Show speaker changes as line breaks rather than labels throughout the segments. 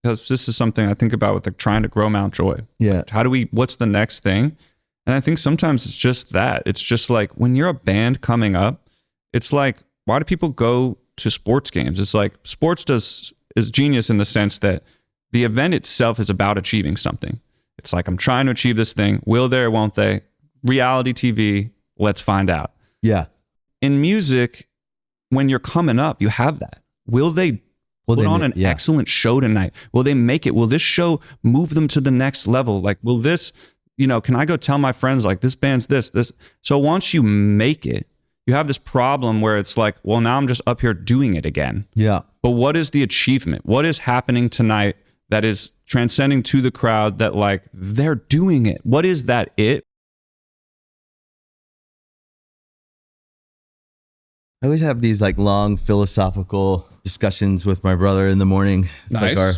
because this is something I think about with like trying to grow Mount Joy.
Yeah.
Like, what's the next thing? And I think sometimes it's just that. It's just like when you're a band coming up, it's like, why do people go to sports games? It's like sports is genius in the sense that the event itself is about achieving something. It's like, I'm trying to achieve this thing. Will they or won't they? Reality TV, let's find out.
Yeah.
In music, when you're coming up, you have that. Will they put on an excellent show tonight? Will they make it? Will this show move them to the next level? Like, will this, can I go tell my friends like this band's this? So once you make it, you have this problem where it's like, well, now I'm just up here doing it again.
Yeah.
But what is the achievement? What is happening tonight that is transcending to the crowd that like they're doing it? What is that it?
I always have these like long philosophical discussions with my brother in the morning. It's
nice.
Like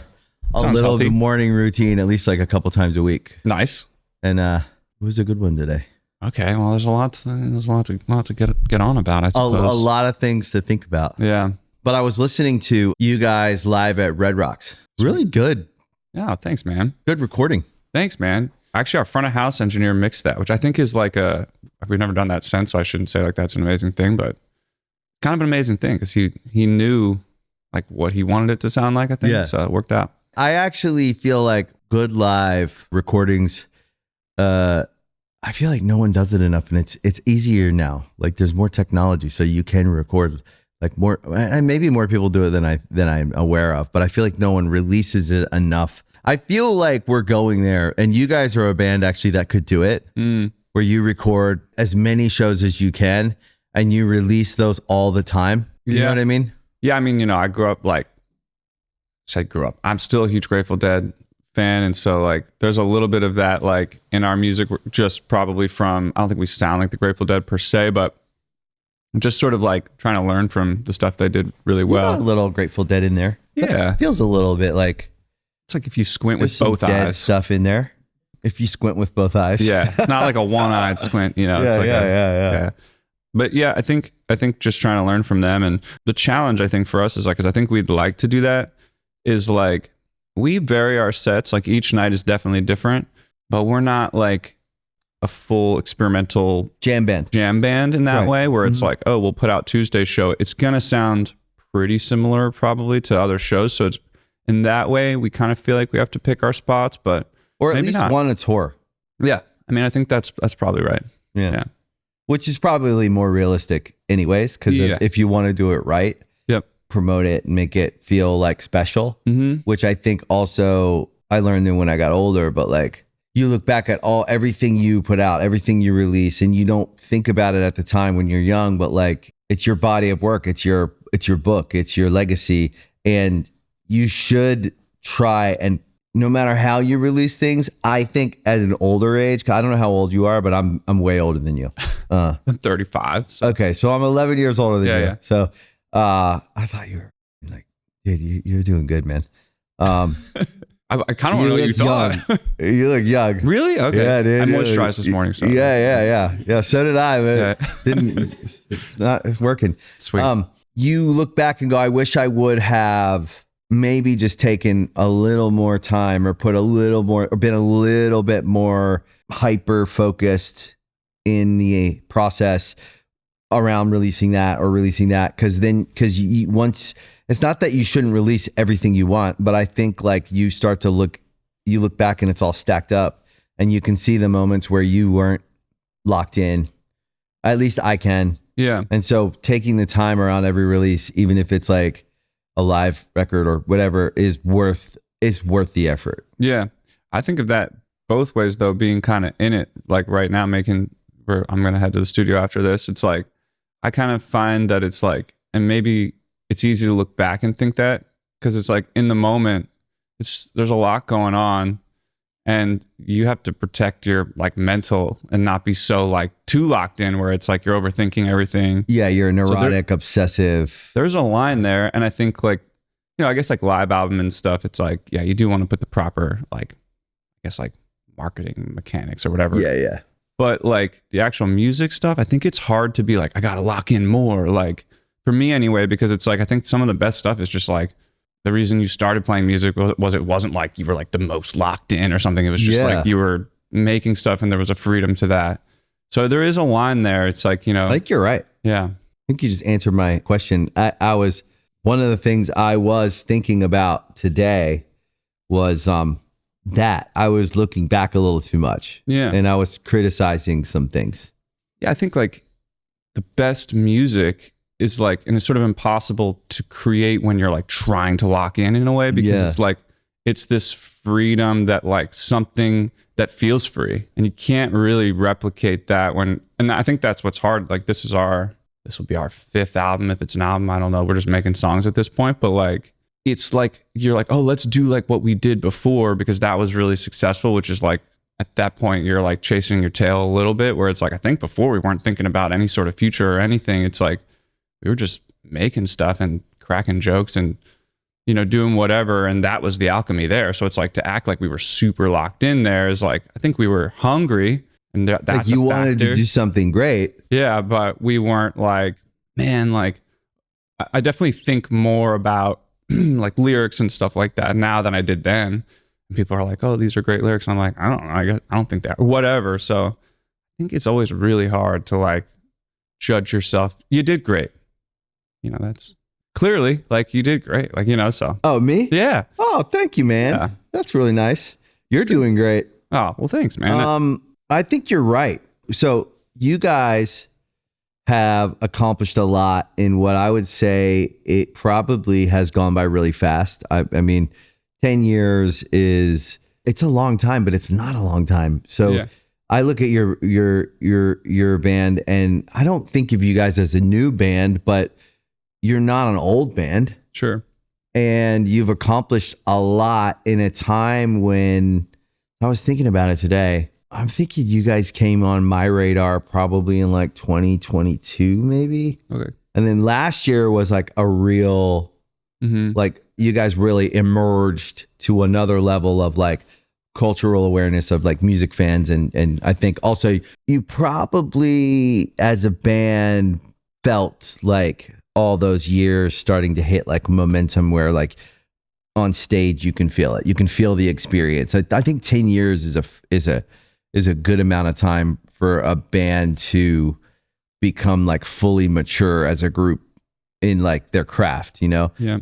our little
healthy.
morning routine, at least like a couple times a week.
Nice.
And it was a good one today.
Okay, well, there's a lot to get on about, I suppose.
A lot of things to think about.
Yeah.
But I was listening to you guys live at Red Rocks. Really good.
Yeah, thanks, man.
Good recording.
Thanks, man. Actually, our front of house engineer mixed that, which I think is like we've never done that since, so I shouldn't say like that's an amazing thing, but kind of an amazing thing because he knew like what he wanted it to sound like, I think. Yeah. So it worked out.
I actually feel like good live recordings, I feel like no one does it enough, and it's easier now. Like there's more technology, so you can record like more, and maybe more people do it than I'm aware of, but I feel like no one releases it enough. I feel like we're going there, and you guys are a band actually that could do it, where you record as many shows as you can, and you release those all the time. You know what I mean?
Yeah, I mean, I grew up I'm still a huge Grateful Dead fan, and so like there's a little bit of that like in our music, just probably from, I don't think we sound like the Grateful Dead per se, but just sort of like trying to learn from the stuff they did really well.
You got a little Grateful Dead in there.
Yeah.
It feels a little bit like,
it's like if you squint with both
dead
eyes.
Stuff in there. If you squint with both eyes.
Yeah. It's not like a one-eyed squint,
Yeah,
it's like
yeah.
But yeah, I think just trying to learn from them, and the challenge I think for us is like, because I think we'd like to do that, is like we vary our sets. Like each night is definitely different, but we're not like a full experimental
jam band
in that way, where it's like, oh, we'll put out Tuesday's show. It's gonna sound pretty similar probably to other shows. So it's in that way we kind of feel like we have to pick our spots, but
or at least want to tour.
Yeah, I mean, I think that's probably right.
Yeah. Which is probably more realistic anyways, because if you want to do it right, promote it and make it feel like special, which I think also I learned when I got older, but like you look back at everything you put out, everything you release, and you don't think about it at the time when you're young, but like it's your body of work, it's your book, it's your legacy, and you should try, and no matter how you release things, I think at an older age, 'cause I don't know how old you are, but I'm way older than you.
I'm 35. So.
Okay, so I'm 11 years older than you.
Yeah.
So I thought you were like, dude, you're doing good, man.
I kind of want to know what you thought.
You look young.
Really? Okay.
Yeah, dude.
I moisturized this morning. So
Yeah. So did I, but it's not working.
Sweet.
You look back and go, I wish I would have maybe just taken a little more time, or put a little more, or been a little bit more hyper focused in the process around releasing that. Because once, it's not that you shouldn't release everything you want, but I think like you look back and it's all stacked up, and you can see the moments where you weren't locked in. At least I can.
Yeah.
And so taking the time around every release, even if it's like a live record or whatever, is worth the effort.
Yeah. I think of that both ways though, being kind of in it, like right now I'm going to head to the studio after this. It's like, I kind of find that it's like, and maybe it's easy to look back and think that, because it's like in the moment, there's a lot going on, and you have to protect your like mental and not be so like too locked in where it's like you're overthinking everything.
Yeah, you're neurotic, obsessive.
There's a line there, and I think like, I guess like live album and stuff, it's like, yeah, you do want to put the proper like, I guess like marketing mechanics or whatever.
Yeah.
But like the actual music stuff, I think it's hard to be like, I got to lock in more, like for me anyway, because it's like, I think some of the best stuff is just like the reason you started playing music was it wasn't like you were like the most locked in or something. It was just like you were making stuff and there was a freedom to that. So there is a line there. It's like, you know,
I think you're right.
Yeah.
I think you just answered my question. I was, one of the things I was thinking about today was that I was looking back a little too much.
Yeah.
And I was criticizing some things.
Yeah. I think like the best music is like, and it's sort of impossible to create when you're like trying to lock in a way, because it's like, it's this freedom that like something that feels free, and you can't really replicate that when, and I think that's what's hard. Like this will be our 5th album. If it's an album, I don't know. We're just making songs at this point, but like, it's like, you're like, oh, let's do like what we did before because that was really successful, which is like, at that point, you're like chasing your tail a little bit, where it's like, I think before we weren't thinking about any sort of future or anything. It's like, we were just making stuff and cracking jokes and, you know, doing whatever. And that was the alchemy there. So it's like, to act like we were super locked in there is like, I think we were hungry, and that's
like you wanted to do something great.
Yeah. But we weren't like, man, like I definitely think more about like lyrics and stuff like that now than I did then. And people are like, oh, these are great lyrics. And I'm like, I don't know. I don't think that, or whatever. So I think it's always really hard to like judge yourself. You did great. You know, that's clearly like you did great. Like, you know, so.
Oh, me?
Yeah.
Oh, thank you, man. Yeah. That's really nice. You're doing great.
Oh, well, thanks, man.
I think you're right. So you guys have accomplished a lot in what I would say it probably has gone by really fast. I mean, 10 years it's a long time, but it's not a long time. So I look at your band, and I don't think of you guys as a new band, but you're not an old band.
Sure.
And you've accomplished a lot in a time when, I was thinking about it today, I'm thinking you guys came on my radar probably in like 2022, maybe.
Okay.
And then last year was like a real, like you guys really emerged to another level of like cultural awareness of like music fans. And I think also you probably as a band felt like all those years starting to hit like momentum where like on stage you can feel it. You can feel the experience. I think 10 years is a good amount of time for a band to become like fully mature as a group in like their craft, you know?
Yeah.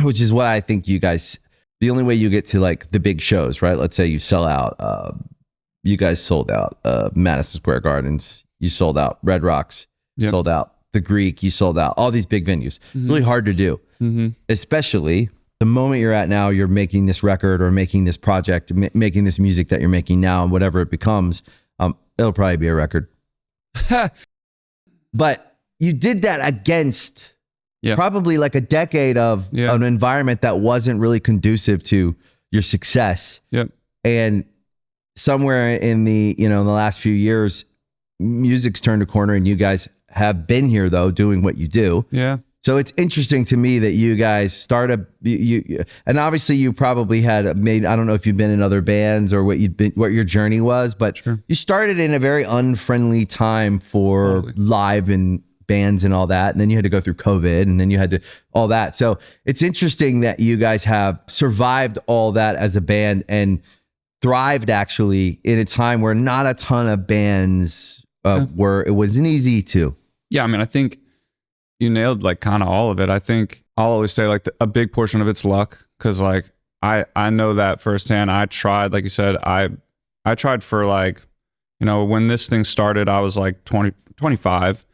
Which is what I think you guys, the only way you get to like the big shows, right? Let's say you sell out, you guys sold out Madison Square Gardens, you sold out Red Rocks, sold out the Greek, you sold out all these big venues. Really hard to do, especially the moment you're at now. You're making this record or making this project, making this music that you're making now, and whatever it becomes, it'll probably be a record. But you did that against probably like a decade of an environment that wasn't really conducive to your success. And somewhere in the, you know, in the last few years, music's turned a corner, and you guys have been here though, doing what you do. So it's interesting to me that you guys started, and obviously you probably had made, I don't know if you've been in other bands or what your journey was, but you started in a very unfriendly time for live and bands and all that. And then you had to go through COVID, and then you had to all that. So it's interesting that you guys have survived all that as a band and thrived actually in a time where not a ton of bands were, it wasn't easy to.
Yeah. I mean, I think you nailed like kind of all of it. I think I'll always say like a big portion of it's luck. Cause like, I know that firsthand. I tried, like you said, I tried for like, you know, when this thing started, I was like 25,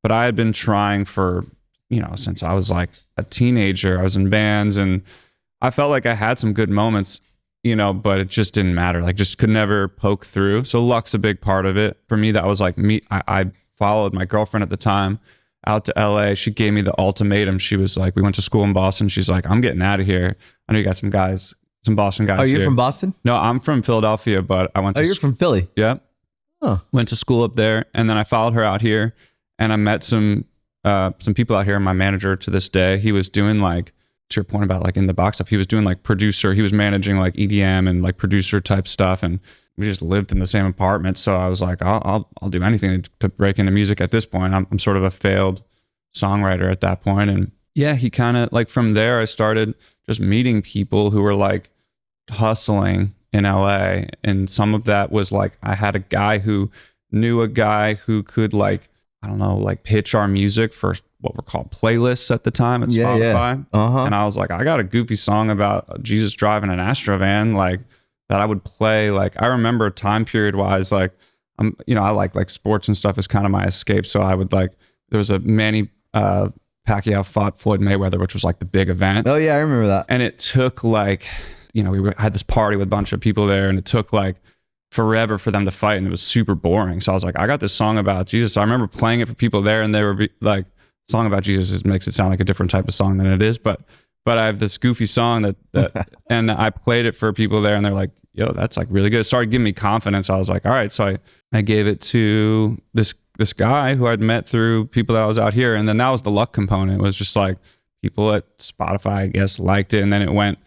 but I had been trying for, you know, since I was like a teenager. I was in bands, and I felt like I had some good moments, you know, but it just didn't matter. Like just could never poke through. So luck's a big part of it. For me, that was like me. I followed my girlfriend at the time out to LA. She gave me the ultimatum. She was like, we went to school in Boston. She's like, I'm getting out of here. I know you got some Boston guys.
Oh, you're
here.
from Boston?
No, I'm from Philadelphia, but I went to.
Oh, you're from Philly?
Yeah.
Oh.
Went to school up there, and then I followed her out here, and I met some people out here. My manager to this day, he was doing like, to your point about like in the box stuff, he was doing like producer. He was managing like EDM and like producer type stuff, and we just lived in the same apartment. So I was like, I'll do anything to break into music at this point. I'm sort of a failed songwriter at that point. And yeah, he kind of like from there, I started just meeting people who were like hustling in LA. And some of that was like, I had a guy who knew a guy who could like, I don't know, like pitch our music for what were called playlists at the time at Spotify.
Uh-huh.
And I was like, I got a goofy song about Jesus driving an Astrovan, like that I would play. Like I remember time period wise, like I like sports and stuff is kind of my escape. So I would like, there was a Manny Pacquiao fought Floyd Mayweather, which was like the big event.
Oh yeah, I remember that.
And it took like, we had this party with a bunch of people there, and it took like forever for them to fight, and it was super boring. So I was like, I got this song about Jesus. So I remember playing it for people there, and they were like, song about Jesus makes it sound like a different type of song than it is, but I have this goofy song that and I played it for people there, and they're like, yo, that's like really good. It started giving me confidence. I was like, all right. So I gave it to this guy who I'd met through people that I was out here. And then that was the luck component. It was just like people at Spotify, I guess, liked it. And then it went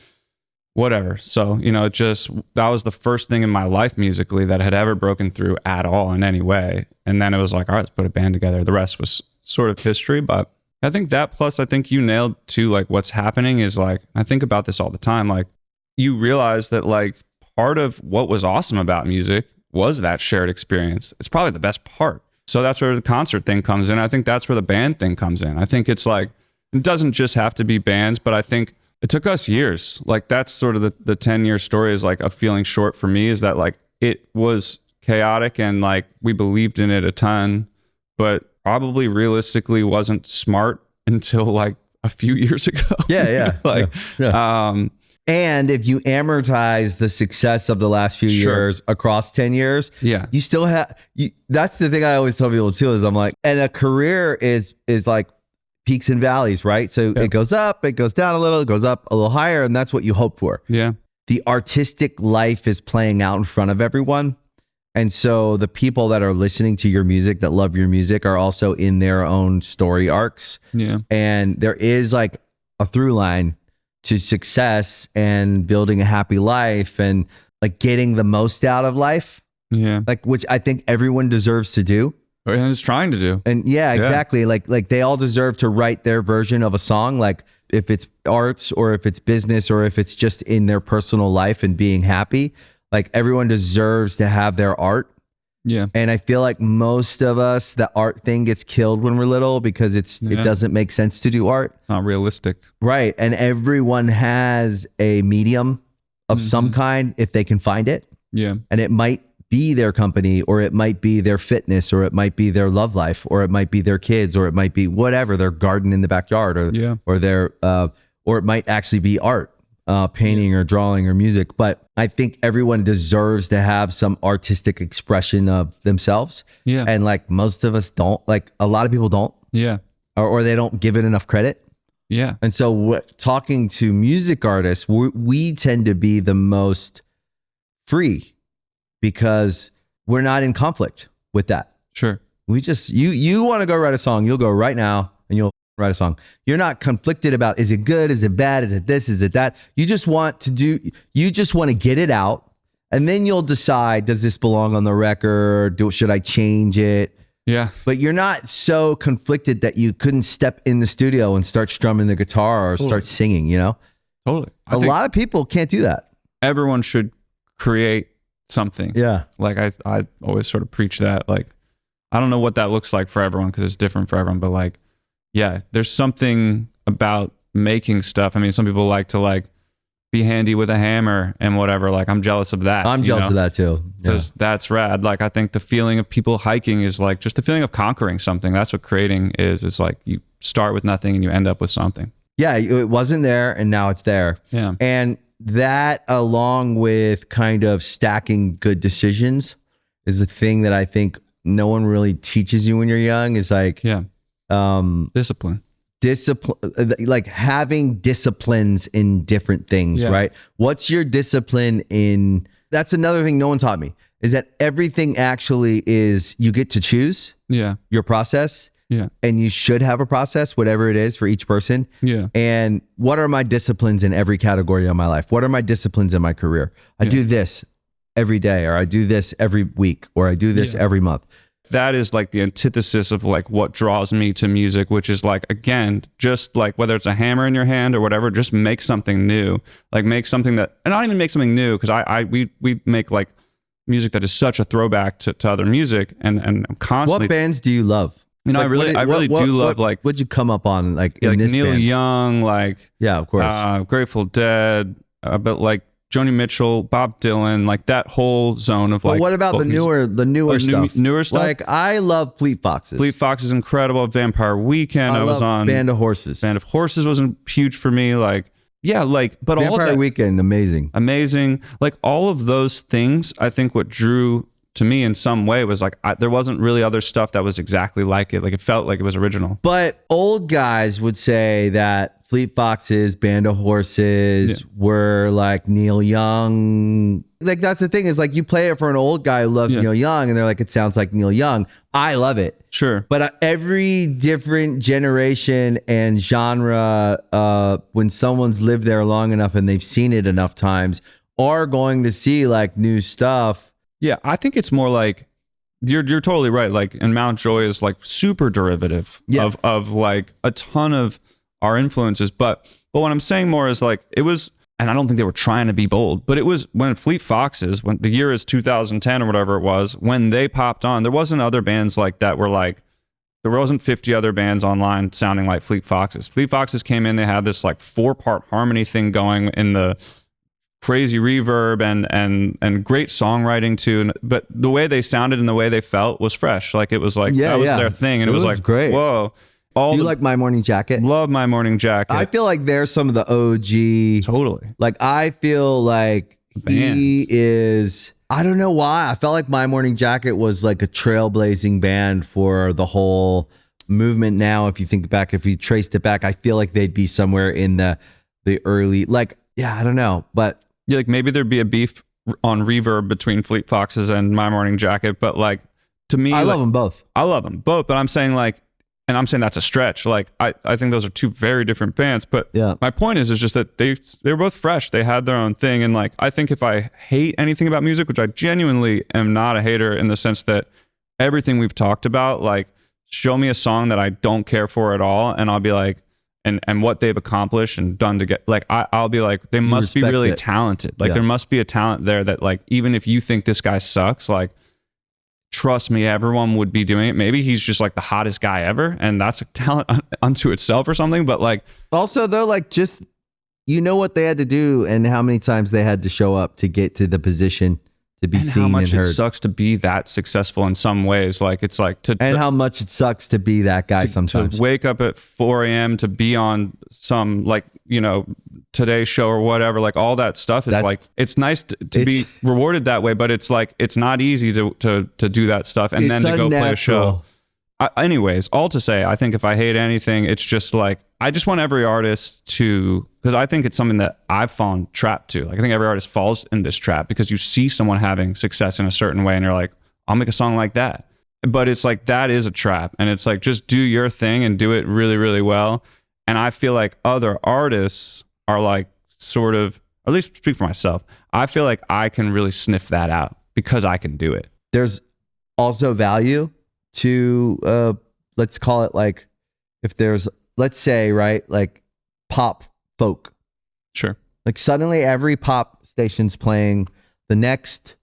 whatever. So, that was the first thing in my life musically that had ever broken through at all in any way. And then it was like, all right, let's put a band together. The rest was sort of history. But I think that, plus I think you nailed too, like what's happening is like, I think about this all the time. Like you realize that like part of what was awesome about music was that shared experience. It's probably the best part. So that's where the concert thing comes in. I think that's where the band thing comes in. I think it's like, it doesn't just have to be bands, but I think it took us years. Like that's sort of the 10-year story is like a feeling short for me, is that like it was chaotic and like we believed in it a ton, but probably realistically wasn't smart until like a few years ago.
Yeah. And if you amortize the success of the last few years across 10 years, you still have, that's the thing I always tell people too, is I'm like, and a career is like peaks and valleys, right? So it goes up, it goes down a little, it goes up a little higher, and that's what you hope for.
Yeah.
The artistic life is playing out in front of everyone. And so the people that are listening to your music, that love your music, are also in their own story arcs.
Yeah.
And there is like a through line to success and building a happy life and like getting the most out of life.
Yeah.
Like, which I think everyone deserves to do.
And is trying to do.
And yeah, exactly. Yeah. Like they all deserve to write their version of a song. Like if it's arts or if it's business or if it's just in their personal life and being happy, like everyone deserves to have their art.
Yeah.
And I feel like most of us, the art thing gets killed when we're little because it doesn't make sense to do art.
Not realistic.
Right. And everyone has a medium of some kind if they can find it.
Yeah.
And it might be their company, or it might be their fitness, or it might be their love life, or it might be their kids, or it might be whatever, their garden in the backyard, or their or it might actually be art, painting or drawing or music. But I think everyone deserves to have some artistic expression of themselves.
Yeah.
And like most of us don't, like a lot of people don't.
Yeah.
Or they don't give it enough credit.
Yeah.
And so talking to music artists, we tend to be the most free because we're not in conflict with that.
Sure.
We just, you want to go write a song, you'll go right now and you'll write a song. You're not conflicted about, is it good? Is it bad? Is it this? Is it that? You just want to get it out, and then you'll decide, does this belong on the record? Should I change it?
Yeah.
But you're not so conflicted that you couldn't step in the studio and start strumming the guitar or start singing, you know?
Totally.
A lot of people can't do that.
Everyone should create something.
Yeah.
Like I always sort of preach that. Like, I don't know what that looks like for everyone because it's different for everyone, but like, yeah, there's something about making stuff. I mean, some people like to like be handy with a hammer and whatever. Like, I'm jealous of that.
I'm jealous of that too.
Because that's rad. Like, I think the feeling of people hiking is like just the feeling of conquering something. That's what creating is. It's like you start with nothing and you end up with something.
Yeah, it wasn't there and now it's there.
Yeah.
And that, along with kind of stacking good decisions, is a thing that I think no one really teaches you when you're young. Is like, discipline, like having disciplines in different things, right? What's your discipline in? That's another thing no one taught me, is that everything actually is, you get to choose your process.
Yeah.
And you should have a process, whatever it is for each person.
Yeah.
And what are my disciplines in every category of my life? What are my disciplines in my career? I do this every day, or I do this every week, or I do this every month.
that is like the antithesis of like what draws me to music, which is like, again, just like whether it's a hammer in your hand or whatever, just make something new. Like make something that, and not even make something new, because we make like music that is such a throwback to other music, and I'm constantly.
What bands do you love?
You know, like, I really do love like.
What'd you come up on like in
like
this
Neil
band?
Young, like
yeah, of course,
Grateful Dead, but like Joni Mitchell, Bob Dylan, like that whole zone of like.
But what about the newer stuff?
Newer stuff.
Like I love Fleet Foxes.
Fleet Foxes is incredible. Vampire Weekend. I was on
Band of Horses.
Band of Horses wasn't huge for me. Like yeah, like but
Vampire
all of that,
Weekend, amazing.
Like all of those things, I think what drew to me in some way was like there wasn't really other stuff that was exactly like it. Like it felt like it was original.
But old guys would say that Fleet Foxes, Band of Horses were like Neil Young. Like that's the thing is like you play it for an old guy who loves Neil Young and they're like, it sounds like Neil Young. I love it.
Sure.
But every different generation and genre, when someone's lived there long enough and they've seen it enough times, are going to see like new stuff.
Yeah, I think it's more like you're totally right. Like, and Mount Joy is like super derivative of like a ton of our influences. But what I'm saying more is like it was, and I don't think they were trying to be bold, but it was when Fleet Foxes, when the year is 2010 or whatever it was, when they popped on, there wasn't other bands like that were like, there wasn't 50 other bands online sounding like Fleet Foxes. Fleet Foxes came in, they had this like 4-part harmony thing going in the crazy reverb and great songwriting too, but the way they sounded and the way they felt was fresh. Like it was like that was their thing, and it was like
great.
Whoa!
Do you like My Morning Jacket?
Love My Morning Jacket.
I feel like they're some of the OG.
Totally.
Like I feel like he is. I don't know why. I felt like My Morning Jacket was like a trailblazing band for the whole movement. Now, if you think back, if you traced it back, I feel like they'd be somewhere in the early. Like I don't know, but.
Yeah, like maybe there'd be a beef on reverb between Fleet Foxes and My Morning Jacket, but like to me,
I love them both.
I love them both, but I'm saying like, and I'm saying that's a stretch. Like I think those are two very different bands, but my point is just that they were both fresh. They had their own thing, and like I think if I hate anything about music, which I genuinely am not a hater in the sense that everything we've talked about, like show me a song that I don't care for at all, and I'll be like. And what they've accomplished and done to get like I'll be like they must be really talented. Like there must be a talent there that like even if you think this guy sucks, like trust me, everyone would be doing it. Maybe he's just like the hottest guy ever, and that's a talent unto itself or something. But like
also though, like just you know what they had to do and how many times they had to show up to get to the position to be seen and heard.
How much it sucks to be that successful in some ways. Like it's like
how much it sucks to be that guy sometimes.
To wake up at 4 a.m. to be on some like, you know, Today Show or whatever, like all that stuff is like, it's nice to be rewarded that way, but it's like, it's not easy to do that stuff and then to go play a show. Anyways, all to say, I think if I hate anything, it's just like, I just want every artist to, because I think it's something that I've fallen trapped to. Like I think every artist falls in this trap because you see someone having success in a certain way and you're like, I'll make a song like that. But it's like, that is a trap. And it's like, just do your thing and do it really, really well. And I feel like other artists are like sort of, or at least speak for myself, I feel like I can really sniff that out because I can do it.
There's also value to let's call it like if there's let's say right like pop folk,
sure,
like suddenly every pop station's playing the next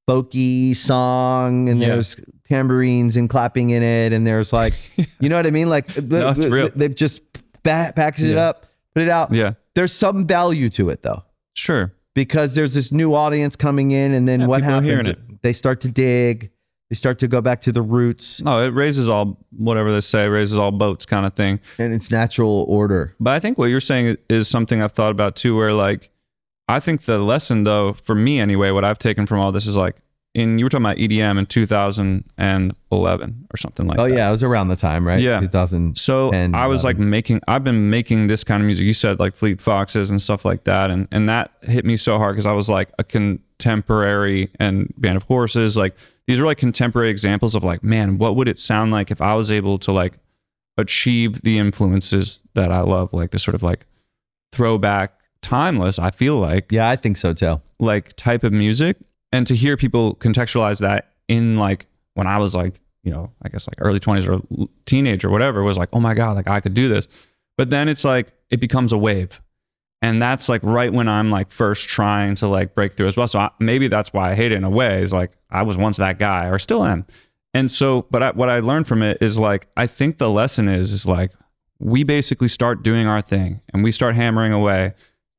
folky song and there's tambourines and clapping in it and there's like you know what I mean, like they've just packaged it up, put it out. There's some value to it though,
sure,
because there's this new audience coming in and then what happens, they start to dig. They start to go back to the roots.
Oh, it raises all, whatever they say, raises all boats kind of thing.
And it's natural order.
But I think what you're saying is something I've thought about too, where like, I think the lesson though, for me anyway, what I've taken from all this is like, you were talking about EDM in 2011 or something like that.
Oh yeah, it was around the time, right?
Yeah.
2010.
So I was like I've been making this kind of music. You said like Fleet Foxes and stuff like that. And that hit me so hard because I was like a contemporary and Band of Horses, like, these are like contemporary examples of like, man, what would it sound like if I was able to like achieve the influences that I love, like this sort of like throwback, timeless, I feel like.
Yeah, I think so too.
Like type of music. And to hear people contextualize that in like when I was like I guess like early 20s or teenage or whatever, was like, oh my God, like I could do this. But then it's like, it becomes a wave. And that's like right when I'm like first trying to like break through as well. So maybe that's why I hate it in a way, is like, I was once that guy, or still am. And so, but what I learned from it is like, I think the lesson is like, we basically start doing our thing and we start hammering away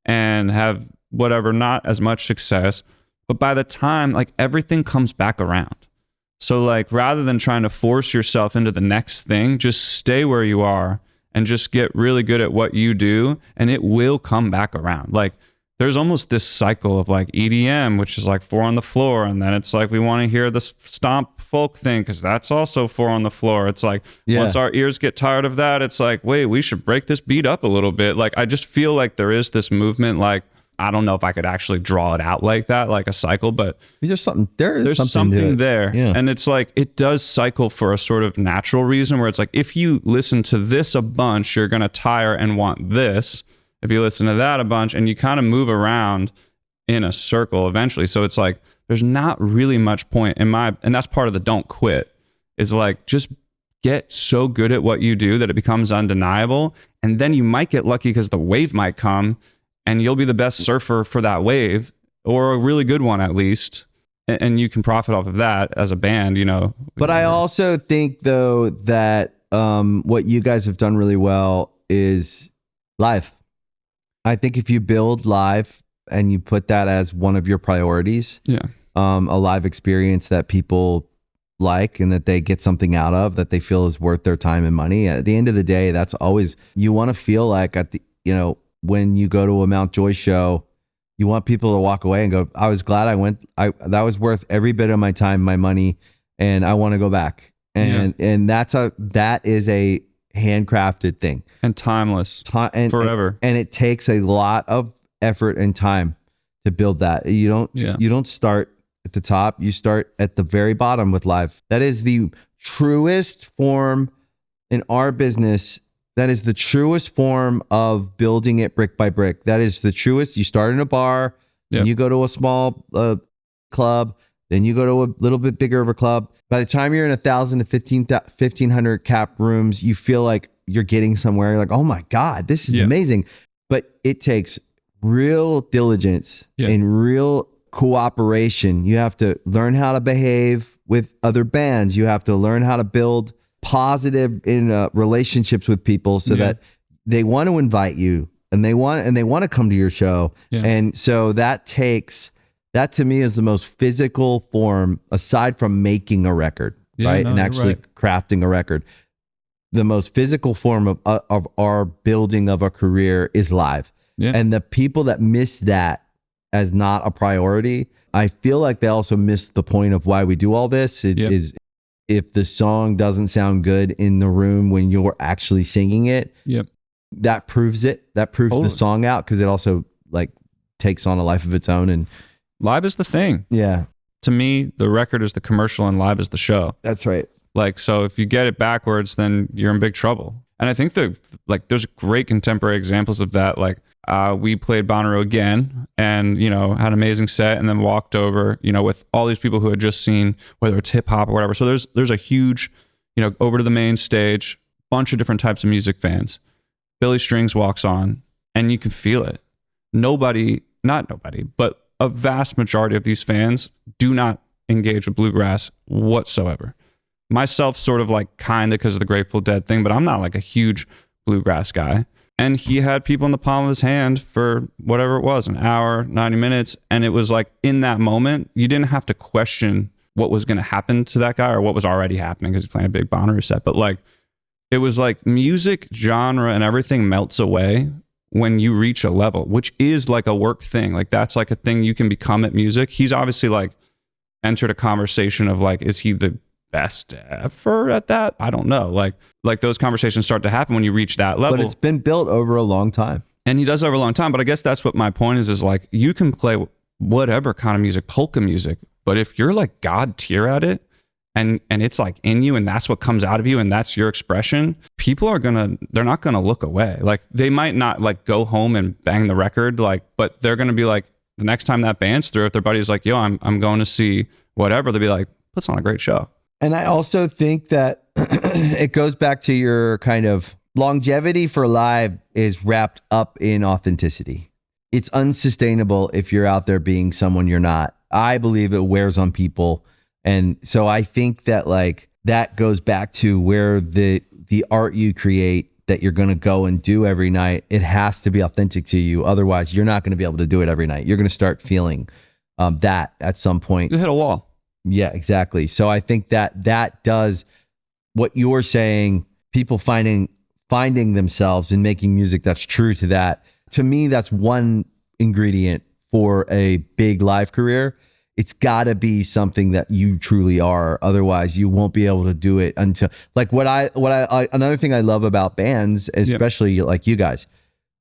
and have whatever, not as much success. But by the time, like, everything comes back around. So like, rather than trying to force yourself into the next thing, just stay where you are and just get really good at what you do, and it will come back around. Like, there's almost this cycle of like EDM, which is like 4 on the floor. And then it's like, we want to hear this stomp folk thing, because that's also 4 on the floor. It's like, once our ears get tired of that, it's like, wait, we should break this beat up a little bit. Like, I just feel like there is this movement. Like, I don't know if I could actually draw it out like that, like a cycle, but
there's something
there. Yeah. And it's like, it does cycle for a sort of natural reason, where it's like, if you listen to this a bunch, you're going to tire and want this. If you listen to that a bunch, and you kind of move around in a circle eventually. So it's like, there's not really much point and that's part of the don't quit, is like, just get so good at what you do that it becomes undeniable. And then you might get lucky because the wave might come, and you'll be the best surfer for that wave, or a really good one at least. And you can profit off of that as a band,
But I also think, though, that what you guys have done really well is live. I think if you build live and you put that as one of your priorities, a live experience that people like and that they get something out of, that they feel is worth their time and money. At the end of the day, that's always, you want to feel like when you go to a Mount Joy show, you want people to walk away and go, I was glad I went. That was worth every bit of my time, my money, and I want to go back. And that is a handcrafted thing,
and timeless, forever.
And it takes a lot of effort and time to build that. You don't start at the top. You start at the very bottom with live. That is the truest form in our business. That is the truest form of building it brick by brick. That is the truest. You start in a bar, then you go to a small club, then you go to a little bit bigger of a club. By the time you're in 1,000 to 1,500 cap rooms, you feel like you're getting somewhere. You're like, oh my God, this is amazing. But it takes real diligence and real cooperation. You have to learn how to behave with other bands. You have to learn how to build positive relationships with people, so that they want to invite you and they want to come to your show. And so that to me is the most physical form, aside from making a record, right? And actually crafting a record. The most physical form of our building of a career is live. And the people that miss that as not a priority, I feel like they also miss the point of why we do all this. It is, if the song doesn't sound good in the room when you're actually singing it, that proves it. That proves the song out, because it also like takes on a life of its own. And
live is the thing. Yeah. To me, the record is the commercial and live is the show.
That's right.
Like, so if you get it backwards, then you're in big trouble. And I think there's great contemporary examples of that. Like, we played Bonnaroo again, and had an amazing set, and then walked over, with all these people who had just seen, whether it's hip hop or whatever. So there's a huge, over to the main stage, bunch of different types of music fans. Billy Strings walks on, and you can feel it. Not nobody, but a vast majority of these fans do not engage with bluegrass whatsoever. Myself, sort of like kind of because of the Grateful Dead thing, but I'm not like a huge bluegrass guy. And he had people in the palm of his hand for whatever it was, an hour, 90 minutes. And it was like, in that moment, you didn't have to question what was going to happen to that guy or what was already happening, because he's playing a big Bonnaroo set. But like, it was like music, genre, and everything melts away when you reach a level, which is like a work thing. Like, that's like a thing you can become at music. He's obviously like entered a conversation of like, is he the best ever at that? I don't know. Like those conversations start to happen when you reach that level.
But it's been built over a long time.
And he does over a long time. But I guess that's what my point is like, you can play whatever kind of music, polka music, but if you're like God tier at it, and it's like in you, and that's what comes out of you, and that's your expression, people they're not gonna look away. Like, they might not like go home and bang the record, like, but they're gonna be like, the next time that band's through, if their buddy's like, yo, I'm going to see whatever, they'll be like, puts on a great show.
And I also think that it goes back to your kind of longevity for live is wrapped up in authenticity. It's unsustainable if you're out there being someone you're not. I believe it wears on people. And so I think that like that goes back to where the art you create that you're going to go and do every night, it has to be authentic to you. Otherwise, you're not going to be able to do it every night. You're going to start feeling that at some point.
You hit a wall.
Yeah, exactly. So I think that does what you're saying, people finding themselves and making music that's true to that. To me, that's one ingredient for a big live career. It's got to be something that you truly are. Otherwise, you won't be able to do it until like another thing I love about bands, especially like you guys,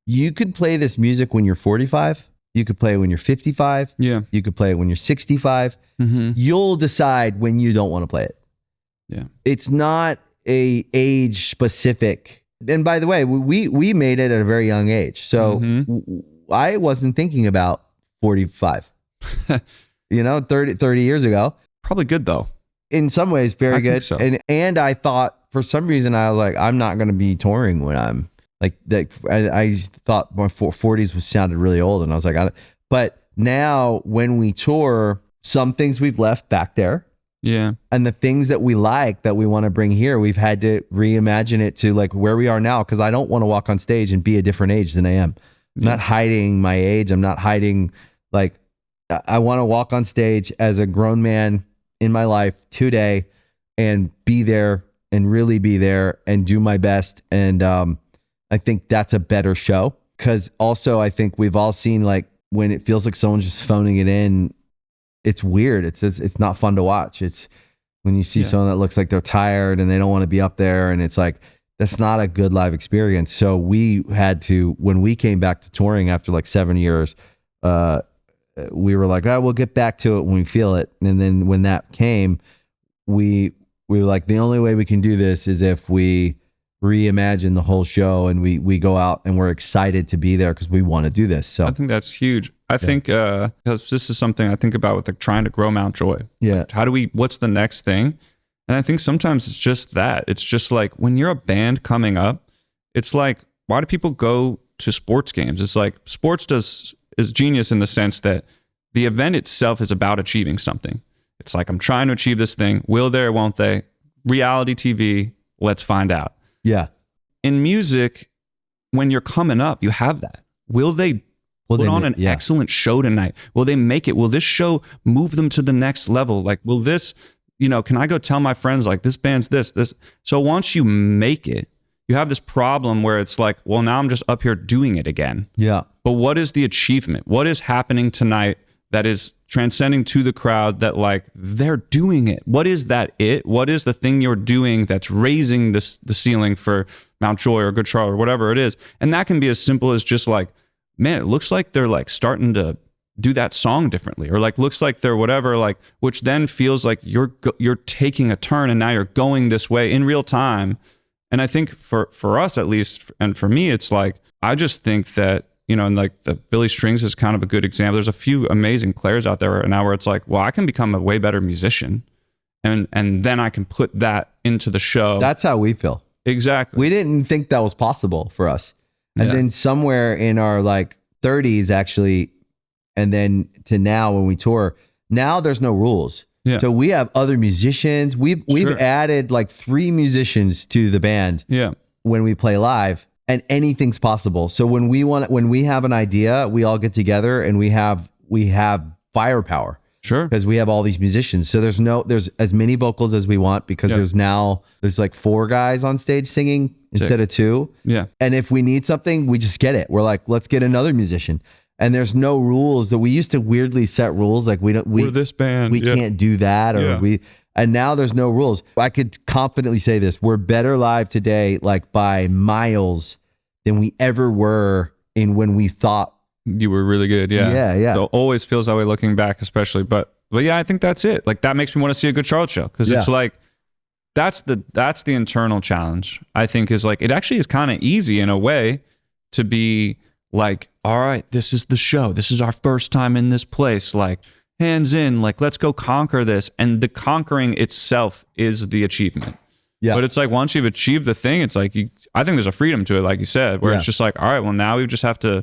you could play this music when you're 45. You could play it when you're 55.
Yeah.
You could play it when you're 65.
Mm-hmm.
You'll decide when you don't want to play it.
Yeah.
It's not a age specific. And by the way, we made it at a very young age. So I wasn't thinking about 45, 30 years ago.
Probably good though.
In some ways, very good. So. And I thought for some reason, I was like, I'm not going to be touring when I'm like that. I thought my 40s sounded really old. And I was like, but now when we tour, some things we've left back there.
Yeah.
And the things that we like that we want to bring here, we've had to reimagine it to like where we are now. Cause I don't want to walk on stage and be a different age than I am. I'm not hiding my age. I'm not hiding, like, I want to walk on stage as a grown man in my life today and be there and really be there and do my best. And I think that's a better show. Cause also I think we've all seen like when it feels like someone's just phoning it in, it's weird. It's not fun to watch. It's when you see someone that looks like they're tired and they don't want to be up there, and it's like that's not a good live experience. So we had to, when we came back to touring after like 7 years, we were like, oh, we'll get back to it when we feel it. And then when that came, we were like, the only way we can do this is if we reimagine the whole show and we go out and we're excited to be there because we want to do this. So
I think that's huge. I think because this is something I think about with like trying to grow Mount Joy.
Yeah.
Like, what's the next thing? And I think sometimes it's just that. It's just like when you're a band coming up, it's like, why do people go to sports games? It's like sports is genius in the sense that the event itself is about achieving something. It's like, I'm trying to achieve this thing. Will they or won't they? Reality TV, let's find out.
Yeah.
In music, when you're coming up, you have that. Will they put on an excellent show tonight? Will they make it? Will this show move them to the next level? Like, will this, can I go tell my friends like this band's this? So once you make it, you have this problem where it's like, well, now I'm just up here doing it again.
Yeah.
But what is the achievement? What is happening tonight that is transcending to the crowd that like they're doing it? What is that it? What is the thing you're doing that's raising the ceiling for Mount Joy or Good Charlotte or whatever it is? And that can be as simple as just like, man, it looks like they're like starting to do that song differently, or like looks like they're whatever, like, which then feels like you're taking a turn and now you're going this way in real time. And I think for us at least, and for me, it's like, I just think that, and like the Billy Strings is kind of a good example. There's a few amazing players out there right now where it's like, well, I can become a way better musician and then I can put that into the show.
That's how we feel.
Exactly.
We didn't think that was possible for us. And then somewhere in our like 30s actually, and then to now when we tour, now there's no rules. Yeah. So we have other musicians. We've added like 3 musicians to the band.
Yeah.
When we play live, and anything's possible. So when we have an idea, we all get together and we have firepower.
Sure.
Because we have all these musicians. So there's as many vocals as we want because there's like 4 guys on stage singing instead of 2.
Yeah.
And if we need something, we just get it. We're like, let's get another musician. And there's no rules that we used to weirdly set rules. Like we're
this band.
We can't do that and now there's no rules. I could confidently say this. We're better live today, like by miles than we ever were when we thought
you were really good. Yeah.
Yeah.
So it always feels that way looking back, especially. But yeah, I think that's it. Like that makes me want to see a Good Charlotte show. Cause it's like, that's the internal challenge. I think is like, it actually is kind of easy in a way to be like, all right, this is the show. This is our first time in this place. Like, hands in, like, let's go conquer this. And the conquering itself is the achievement. Yeah. But it's like, once you've achieved the thing, it's like, I think there's a freedom to it, like you said, where it's just like, all right, well, now we just have to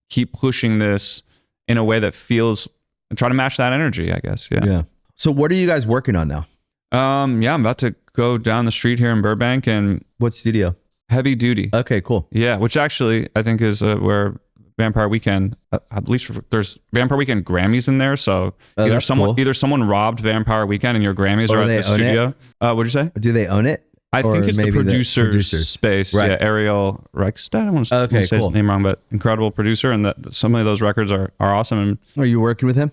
keep pushing this in a way that feels, and try to match that energy, I guess. Yeah.
So what are you guys working on now?
I'm about to go down the street here in Burbank and...
What studio?
Heavy Duty.
Okay, cool.
Yeah, which actually I think is where Vampire Weekend, at least there's Vampire Weekend Grammys in there. So either someone robbed Vampire Weekend and your Grammys are at the studio. What'd you say?
Do they own it?
I think it's the producer's space. Right. Yeah, Ariel Reichstad. I want to say his name wrong, but incredible producer. And that some of those records are awesome.
Are you working with him?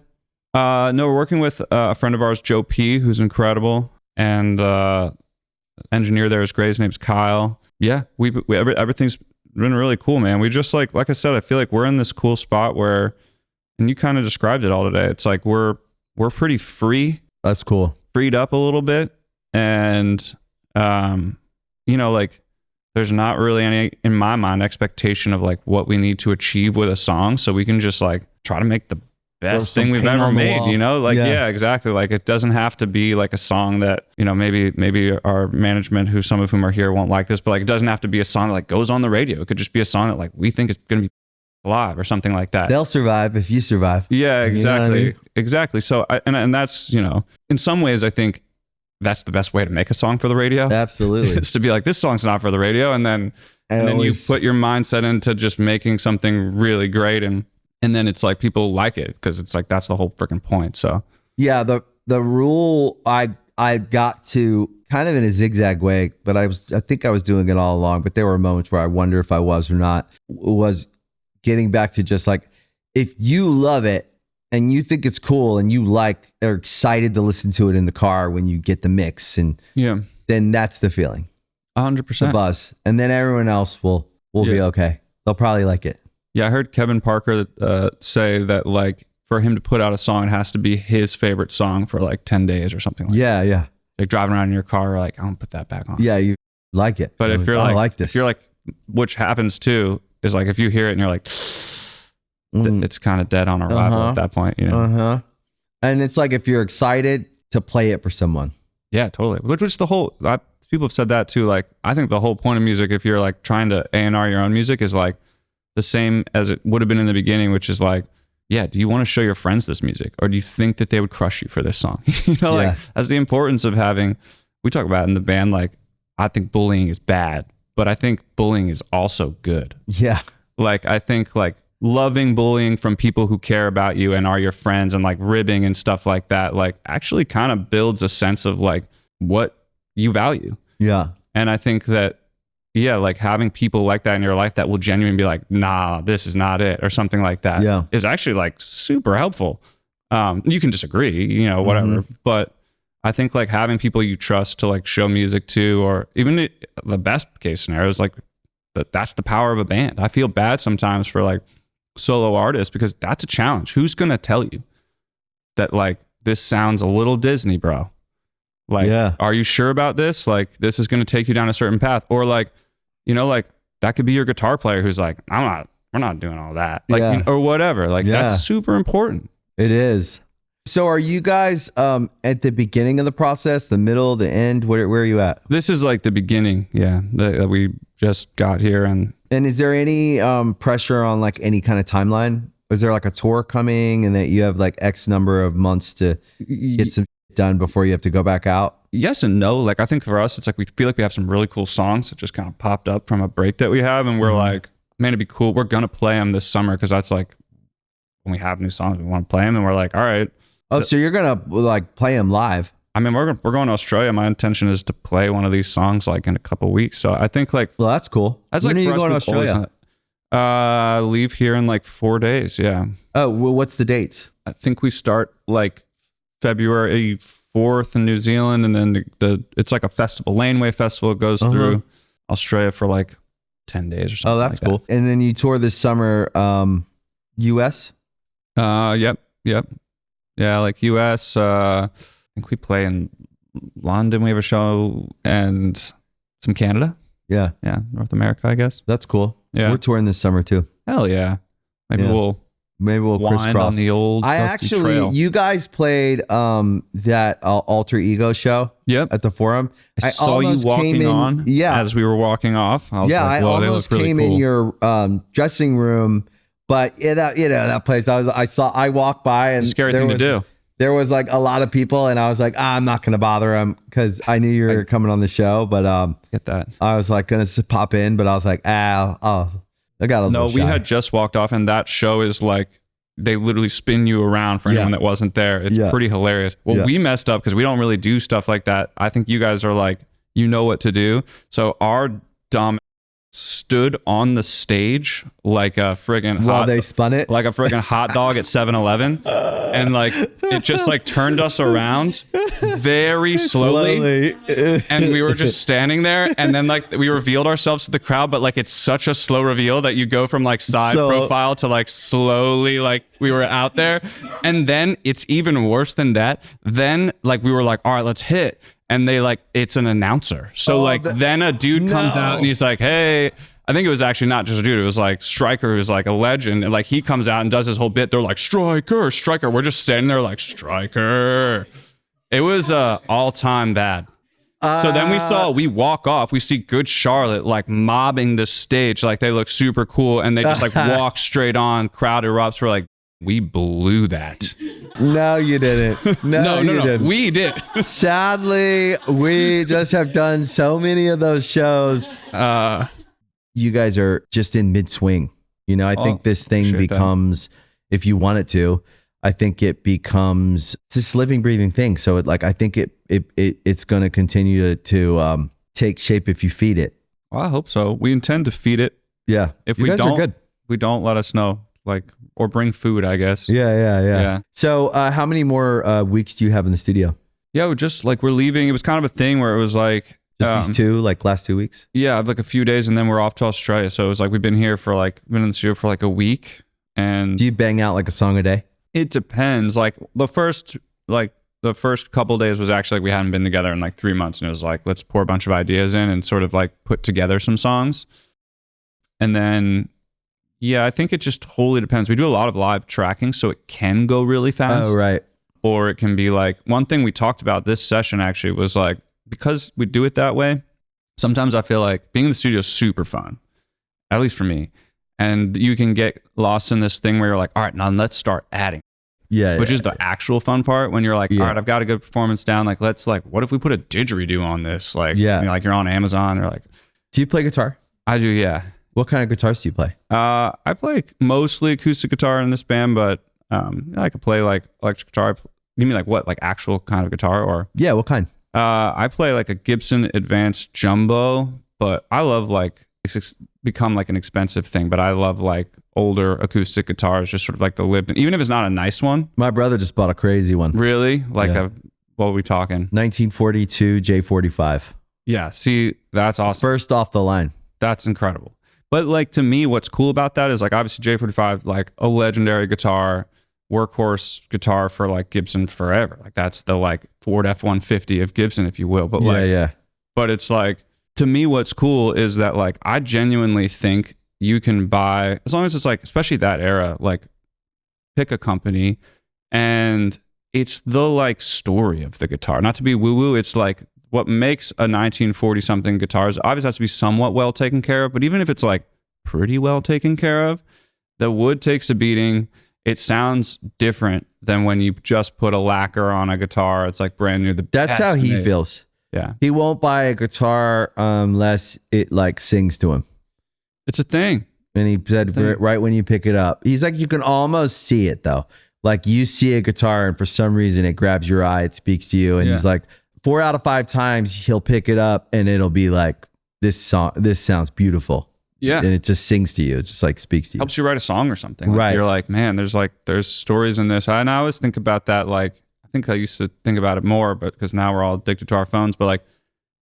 No, we're working with a friend of ours, Joe P., who's incredible. And engineer there is great. His name's Kyle. Yeah, everything's been really cool, man. We just like I said, I feel like we're in this cool spot where, and you kind of described it all today. It's like we're pretty free.
That's cool.
Freed up a little bit, and like there's not really any, in my mind, expectation of like what we need to achieve with a song, so we can just like try to make the best thing we've ever made, yeah, exactly. Like it doesn't have to be like a song that, maybe our management, who some of whom are here, won't like this, but like it doesn't have to be a song that like goes on the radio. It could just be a song that like we think is going to be alive or something like that.
They'll survive if you survive.
Yeah, exactly. Exactly. So and that's, in some ways I think that's the best way to make a song for the radio.
Absolutely.
It's to be like, this song's not for the radio. And then you put your mindset into just making something really great. And then it's like people like it because it's like that's the whole freaking point. So
yeah, the rule I got to kind of in a zigzag way, but I think I was doing it all along. But there were moments where I wonder if I was or not. Was getting back to just like, if you love it and you think it's cool and you are excited to listen to it in the car when you get the mix, and then that's the feeling.
100%.
The buzz, and then everyone else will be okay. They'll probably like it.
Yeah, I heard Kevin Parker say that like for him to put out a song, it has to be his favorite song for like 10 days or something like that.
Yeah.
Like driving around in your car, like, I don't put that back on.
Yeah, you like it.
But if you're
this.
If you're like, which happens too, is like if you hear it and you're like, it's kind of dead on arrival at that point,
And it's like if you're excited to play it for someone.
Yeah, totally. Which is the whole, people have said that too. Like, I think the whole point of music, if you're like trying to A&R your own music, is like, the same as it would have been in the beginning, which is like, yeah, do you want to show your friends this music, or do you think that they would crush you for this song? Like that's the importance of having, we talk about in the band, like, I think bullying is bad, but I think bullying is also good.
Yeah.
Like, I think like loving bullying from people who care about you and are your friends, and like ribbing and stuff like that, like actually kind of builds a sense of like what you value.
Yeah.
And I think that, like having people like that in your life that will genuinely be like, nah, this is not it, or something like that, is actually like super helpful. You can disagree, whatever. But I think like having people you trust to like show music to, or even the best case scenario is like that's the power of a band. I feel bad sometimes for like solo artists because that's a challenge. Who's going to tell you that like this sounds a little Disney, bro? Like, are you sure about this? Like, this is going to take you down a certain path, or like, like that could be your guitar player who's like, we're not doing all that. Like, or whatever. Like that's super important.
It is. So are you guys at the beginning of the process, the middle, the end? Where are you at?
This is like the beginning. Yeah. That we just got here. And
is there any pressure on like any kind of timeline? Is there like a tour coming and that you have like X number of months to get some done before you have to go back out?
Yes and no. Like, I think for us, it's like we feel like we have some really cool songs that just kind of popped up from a break that we have, and we're like, man, it'd be cool. We're gonna play them this summer because that's like when we have new songs, we want to play them, and we're like, all right.
Oh, so you're gonna like play them live?
I mean, we're going to Australia. My intention is to play one of these songs like in a couple of weeks. So I think like,
well, that's cool.
That's
when
like
are you going to Australia?
Leave here in like 4 days. Yeah.
Oh, well, what's the dates?
I think we start like February 4th in New Zealand, and then it's like a festival, Laneway Festival. It goes through Australia for like 10 days or something.
Oh, that's
like
cool.
That.
And then you tour this summer, US?
Yep. Yeah, like US. I think we play in London. We have a show, and some Canada.
Yeah.
North America, I guess.
That's cool.
Yeah,
we're touring this summer too.
Hell yeah. Maybe we'll
Maybe we'll crisscross
on the old dusty trail.
You guys played that Alter Ego show.
Yep.
At the Forum.
I saw you walking on.
Yeah.
As we were walking off. I was like,
I almost came in your dressing room, but that place. I walked by and
scary thing to do.
There was like a lot of people, and I was like, I'm not gonna bother them because I knew you were coming on the show. But
get that.
I was like gonna pop in, but I was like, I got a little shy.
We had just walked off, and that show is like they literally spin you around for anyone that wasn't there. It's pretty hilarious. Well, we messed up because we don't really do stuff like that. I think you guys are like, you know what to do. So our dumb stood on the stage like a friggin'
while they spun it
like a friggin' hot dog at 7-Eleven, and like it just like turned us around very slowly. And we were just standing there, and then like we revealed ourselves to the crowd, but like it's such a slow reveal that you go from like side profile to like slowly like we were out there. And then it's even worse than that. Then like we were like, all right, let's hit. And they like, it's an announcer. So then a dude comes out and he's like, hey, I think it was actually not just a dude. It was like Stryker, who's like a legend. And like, he comes out and does his whole bit. They're like, Stryker. We're just standing there like, Stryker. It was all time bad. So then we walk off. We see Good Charlotte like mobbing the stage. Like they look super cool. And they just like walk straight on. Crowd erupts. We're like, we blew that.
No, you didn't. No, you didn't.
We did.
Sadly, we just have done so many of those shows. You guys are just in mid-swing. You know, I think this thing becomes, if you want it to, I think it becomes this living, breathing thing. So I think it's going to continue to take shape if you feed it.
Well, I hope so. We intend to feed it.
Yeah.
If we don't, let us know. Like, or bring food, I guess.
Yeah. So how many more weeks do you have in the studio?
Yeah, we're leaving. It was kind of a thing where it was like
just these two, like last 2 weeks.
Yeah, like a few days, and then we're off to Australia. So it was like we've been in the studio for like a week. And
do you bang out like a song a day?
It depends. Like the first couple of days was actually like we hadn't been together in like 3 months, and it was like, let's pour a bunch of ideas in and sort of like put together some songs. And then yeah, I think it just totally depends. We do a lot of live tracking, so it can go really fast.
Oh, right.
Or it can be like, one thing we talked about this session actually was like, because we do it that way, sometimes I feel like being in the studio is super fun, at least for me. And you can get lost in this thing where you're like, all right, now let's start adding. Which is the actual fun part when you're like, all right, I've got a good performance down. Like, let's like, what if we put a didgeridoo on this? Like, like you're on Amazon or like.
Do you play guitar?
I do, yeah.
What kind of guitars do you play?
I play mostly acoustic guitar in this band, but I could play like electric guitar. You mean like what? Like actual kind of guitar or?
Yeah, what kind?
I play like a Gibson Advanced Jumbo, but I love like, it's become like an expensive thing, but I love like older acoustic guitars, just sort of like the Lipton, even if it's not a nice one.
My brother just bought a crazy one.
Really? Like what are we talking?
1942 J45.
Yeah, see, that's awesome.
First off the line.
That's incredible. But like to me, what's cool about that is like obviously J45, like a legendary guitar, workhorse guitar for like Gibson forever. Like that's the like Ford F-150 of Gibson, if you will. But but it's like, to me, what's cool is that like I genuinely think you can buy, as long as it's like, especially that era, like pick a company and it's the like story of the guitar. Not to be woo-woo, it's like what makes a 1940 something guitar is obviously has to be somewhat well taken care of, but even if it's like pretty well taken care of, the wood takes a beating. It sounds different than when you just put a lacquer on a guitar. It's like brand new.
That's how he feels.
Yeah.
He won't buy a guitar unless it like sings to him.
It's a thing.
And he said right when you pick it up, he's like, you can almost see it though. Like you see a guitar and for some reason it grabs your eye, it speaks to you. And he's like, 4 out of 5 times he'll pick it up and it'll be like, this sounds beautiful.
Yeah.
And it just sings to you. It just like speaks to you.
Helps you write a song or something. Like,
right.
You're like, man, there's stories in this. And I always think about that. Like, I think I used to think about it more, but because now we're all addicted to our phones, but like,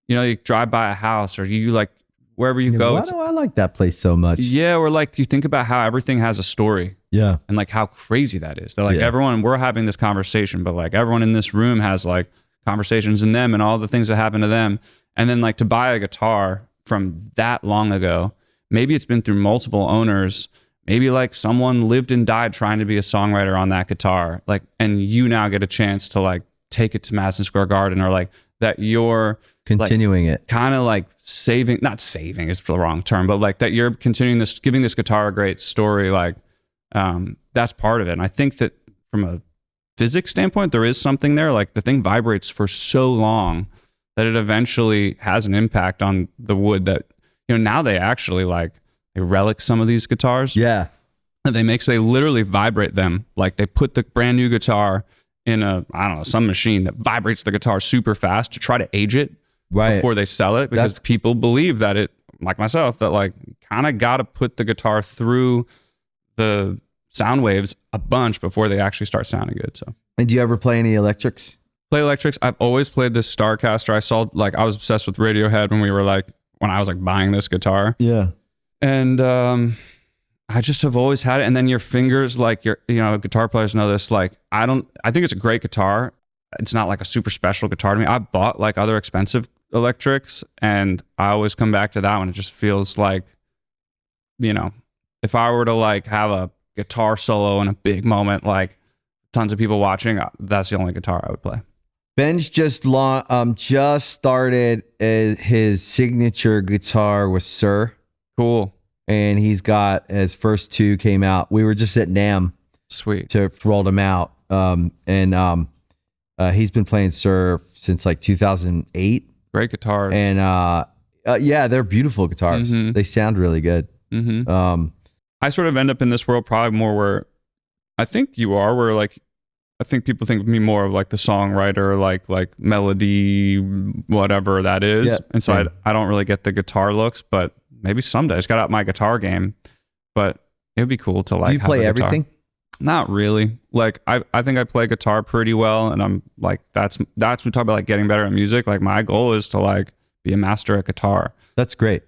you know, you drive by a house or you like wherever you go.
Why do I like that place so much?
Yeah. Or like, do you think about how everything has a story?
Yeah.
And like how crazy that is. They're like everyone, we're having this conversation, but like everyone in this room has like conversations in them and all the things that happen to them. And then like to buy a guitar from that long ago, maybe it's been through multiple owners. maybe like someone lived and died trying to be a songwriter on that guitar, like, and you now get a chance to like take it to Madison Square Garden, or like that you're
continuing
it, kind of like not saving is the wrong term, but like that you're continuing this, giving this guitar a great story. Like, that's part of it. And I think that from a physics standpoint, there is something there. Like the thing vibrates for so long that it eventually has an impact on the wood that, you know, now they actually like, they relic some of these guitars.
Yeah.
So they literally vibrate them. Like they put the brand new guitar in some machine that vibrates the guitar super fast to try to age it before they sell it, because people believe that it, like myself, that like kind of got to put the guitar through the sound waves a bunch before they actually start sounding good. So,
and do you ever play any electrics?
Play electrics. I've always played this Starcaster. I was obsessed with Radiohead when I was like buying this guitar.
Yeah.
And I just have always had it. And then your fingers, like guitar players know this. Like I think it's a great guitar. It's not like a super special guitar to me. I bought like other expensive electrics, and I always come back to that one. It just feels like, you know, if I were to like have a guitar solo in a big moment, like tons of people watching, that's the only guitar I would play.
Ben's just started his signature guitar with Sir.
Cool.
And he's got his first two came out. We were just at NAMM.
Sweet.
To roll them out. He's been playing Sir since like 2008.
Great guitars.
And yeah, they're beautiful guitars. Mm-hmm. They sound really good.
Mm-hmm. I sort of end up in this world probably more where I think you are, where like I think people think of me more of like the songwriter, like melody, whatever that is. Yeah, and so I don't really get the guitar looks, but maybe someday. I just got out my guitar game, but it would be cool to like.
Do you play everything?
Not really. Like I think I play guitar pretty well, and I'm like that's when we talk about like getting better at music. Like my goal is to like be a master at guitar.
That's great.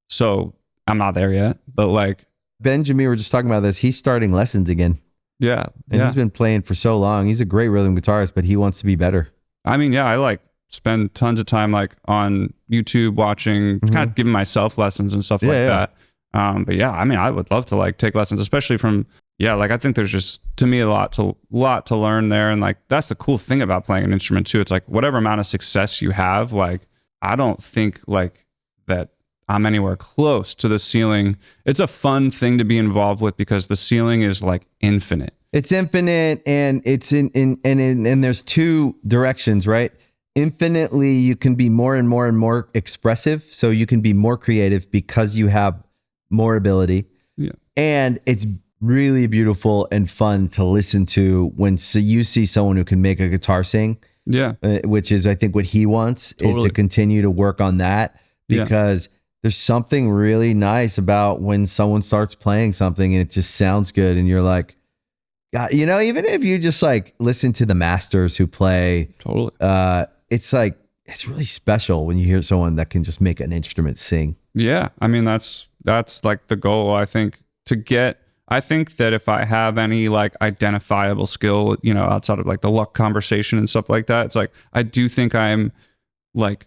So I'm not there yet, but like
Ben and me were just talking about this. He's starting lessons again.
Yeah,
and he's been playing for so long. He's a great rhythm guitarist, but he wants to be better.
I mean, yeah, I like spend tons of time like on YouTube watching, kind of giving myself lessons and stuff that. But yeah, I mean, I would love to like take lessons, especially from like I think there's just to me a lot to learn there, and like that's the cool thing about playing an instrument too. It's like whatever amount of success you have, like I don't think like that I'm anywhere close to the ceiling. It's a fun thing to be involved with because the ceiling is like infinite.
It's infinite, and it's and there's two directions, right? Infinitely, you can be more and more and more expressive, so you can be more creative because you have more ability.
Yeah,
and it's really beautiful and fun to listen to when you see someone who can make a guitar sing.
Yeah,
which is I think what he wants is to continue to work on that, because there's something really nice about when someone starts playing something and it just sounds good, and you're like, God, you know, even if you just like listen to the masters who play, it's like it's really special when you hear someone that can just make an instrument sing.
Yeah, I mean that's like the goal. I think that if I have any like identifiable skill, you know, outside of like the luck conversation and stuff like that, it's like I do think I'm like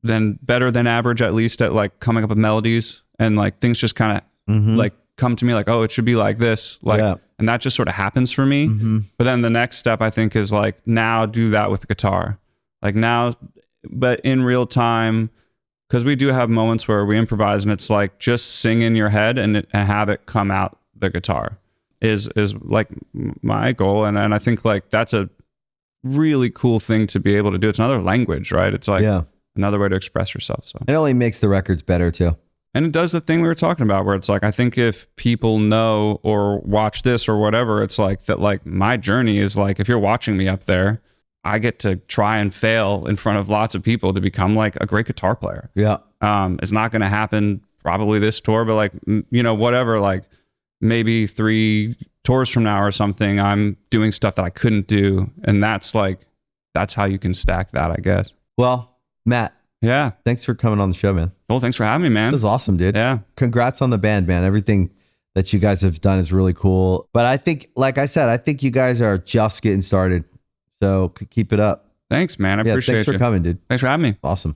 then better than average, at least at like coming up with melodies, and like things just kind of like come to me like, oh, it should be like this, like, and that just sort of happens for me. But then the next step I think is like now do that with the guitar, like now, but in real time, because we do have moments where we improvise and it's like just sing in your head and have it come out the guitar is like my goal, and I think like that's a really cool thing to be able to do. It's another language, right? It's like another way to express yourself. So
it only makes the records better too.
And it does the thing we were talking about where it's like, I think if people know or watch this or whatever, it's like that, like my journey is like, if you're watching me up there, I get to try and fail in front of lots of people to become like a great guitar player.
Yeah.
It's not going to happen probably this tour, but like, you know, whatever, like maybe 3 tours from now or something, I'm doing stuff that I couldn't do. And that's how you can stack that, I guess.
Well, Matt.
Yeah.
Thanks for coming on the show, man.
Well, thanks for having me, man.
It was awesome, dude.
Yeah.
Congrats on the band, man. Everything that you guys have done is really cool. But I think, like I said, I think you guys are just getting started. So keep it up.
Thanks, man. I appreciate it.
Thanks for coming, dude.
Thanks for having me.
Awesome.